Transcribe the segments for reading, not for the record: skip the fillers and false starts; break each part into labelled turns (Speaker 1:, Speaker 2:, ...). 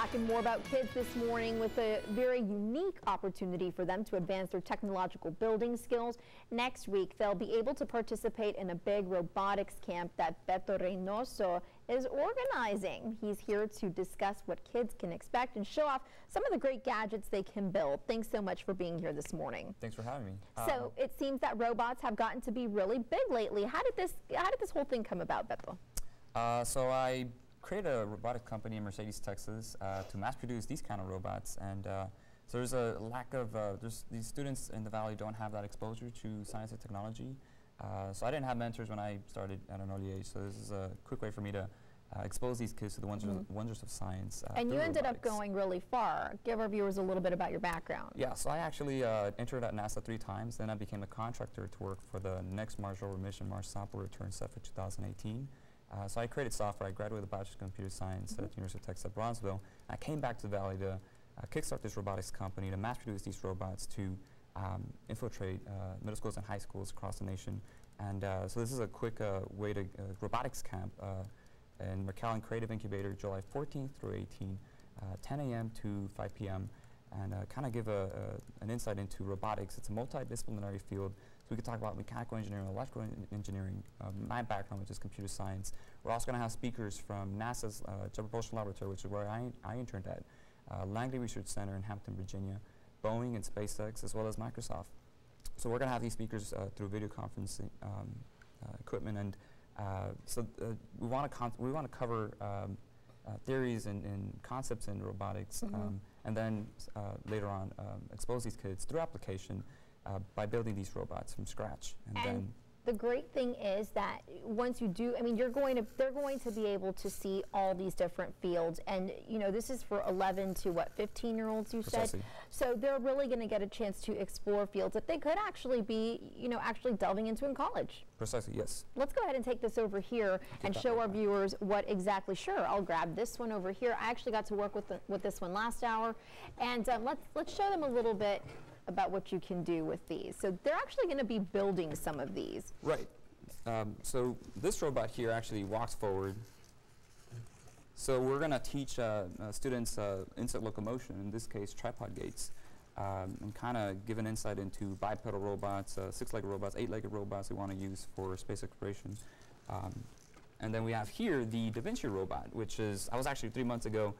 Speaker 1: talking more about kids this morning with a very unique opportunity for them to advance their technological building skills. Next week, they'll be able to participate in a big robotics camp that Beto Reynoso is organizing. He's here to discuss what kids can expect and show off some of the great gadgets they can build. Thanks so much for being here this morning.
Speaker 2: Thanks for having me.
Speaker 1: So it seems that robots have gotten to be really big lately. How did this whole thing come about, Beto?
Speaker 2: So I created a robotic company in Mercedes, Texas, to mass produce these kind of robots, and so there's a lack of these students in the valley don't have that exposure to science and technology. So I didn't have mentors when I started at an early age. So this is a quick way for me to expose these kids to the wonders of science.
Speaker 1: And you ended
Speaker 2: robotics.
Speaker 1: up going really far. Give our viewers a little bit about your background.
Speaker 2: Yeah, so I actually entered at NASA 3 times. Then I became a contractor to work for the next Mars rover mission, Mars Sample Return set for 2018. So I created software. I graduated with a Bachelor's of Computer Science at the University of Texas at Bronzeville. I came back to the Valley to kickstart this robotics company to mass produce these robots to infiltrate middle schools and high schools across the nation. And so this is a quick way to robotics camp in McAllen Creative Incubator, July 14th through 18, 10 a.m. to 5 p.m. And kind of give an insight into robotics. It's a multidisciplinary field. So we could talk about mechanical engineering, electrical engineering, my background, which is computer science. We're also going to have speakers from NASA's Jet Propulsion Laboratory, which is where I interned at, Langley Research Center in Hampton, Virginia, Boeing and SpaceX, as well as Microsoft. So we're going to have these speakers through video conferencing equipment, and so we want to cover theories and concepts in robotics, and then later on expose these kids through application by building these robots from scratch. And then
Speaker 1: the great thing is that once you do, I mean, they're going to be able to see all these different fields, and you know, this is for 11 to what, 15-year-olds, you
Speaker 2: Precisely.
Speaker 1: said. So they're really going to get a chance to explore fields that they could actually be, you know, actually delving into in college.
Speaker 2: Precisely, yes.
Speaker 1: Let's go ahead and take this over here and show our viewers what exactly. Sure, I'll grab this one over here. I actually got to work with this one last hour, and let's show them a little bit about what you can do with these. So they're actually going to be building some of these.
Speaker 2: Right. So this robot here actually walks forward. So we're going to teach students insect locomotion, in this case tripod gates, and kind of give an insight into bipedal robots, 6-legged robots, 8-legged robots we want to use for space exploration. And then we have here the Da Vinci robot, which is, I was actually 3 months ago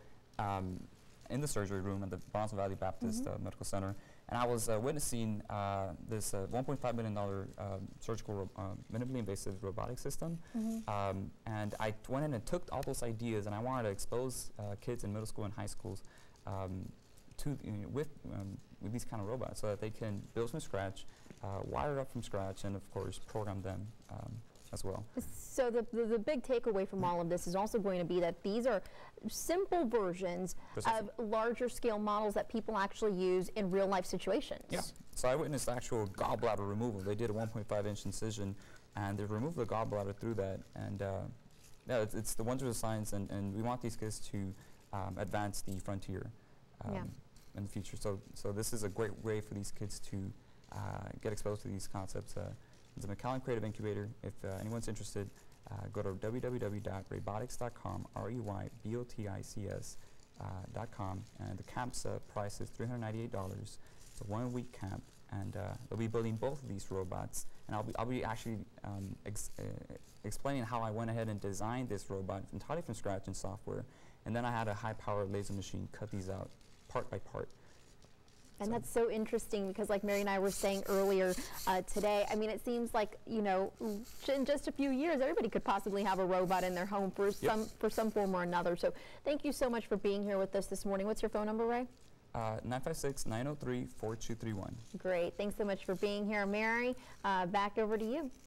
Speaker 2: in the surgery room at the Bronze Valley Baptist Medical Center, and I was witnessing this $1.5 million surgical minimally invasive robotic system, and I went in and took all those ideas, and I wanted to expose kids in middle school and high schools to with these kind of robots, so that they can build from scratch, wire up from scratch, and of course program them as well.
Speaker 1: So the big takeaway from all of this is also going to be that these are simple versions of larger scale models that people actually use in real life situations.
Speaker 2: Yeah. So I witnessed actual gallbladder removal. They did a 1.5-inch incision, and they removed the gallbladder through that. And yeah, it's the wonders of science, and we want these kids to advance the frontier in the future. So this is a great way for these kids to get exposed to these concepts. It's a McAllen Creative Incubator. If anyone's interested, go to www.raybotics.com, REYBOTICS.com, and the camp's price is $398. It's a 1-week camp, and they'll be building both of these robots. And I'll be actually explaining how I went ahead and designed this robot entirely from scratch in software, and then I had a high-powered laser machine cut these out part by part.
Speaker 1: And that's so interesting because, like Mary and I were saying earlier today, I mean, it seems like, you know, in just a few years, everybody could possibly have a robot in their home for some form or another. So thank you so much for being here with us this morning. What's your phone number, Ray?
Speaker 2: 956-903-4231.
Speaker 1: Great. Thanks so much for being here. Mary, back over to you.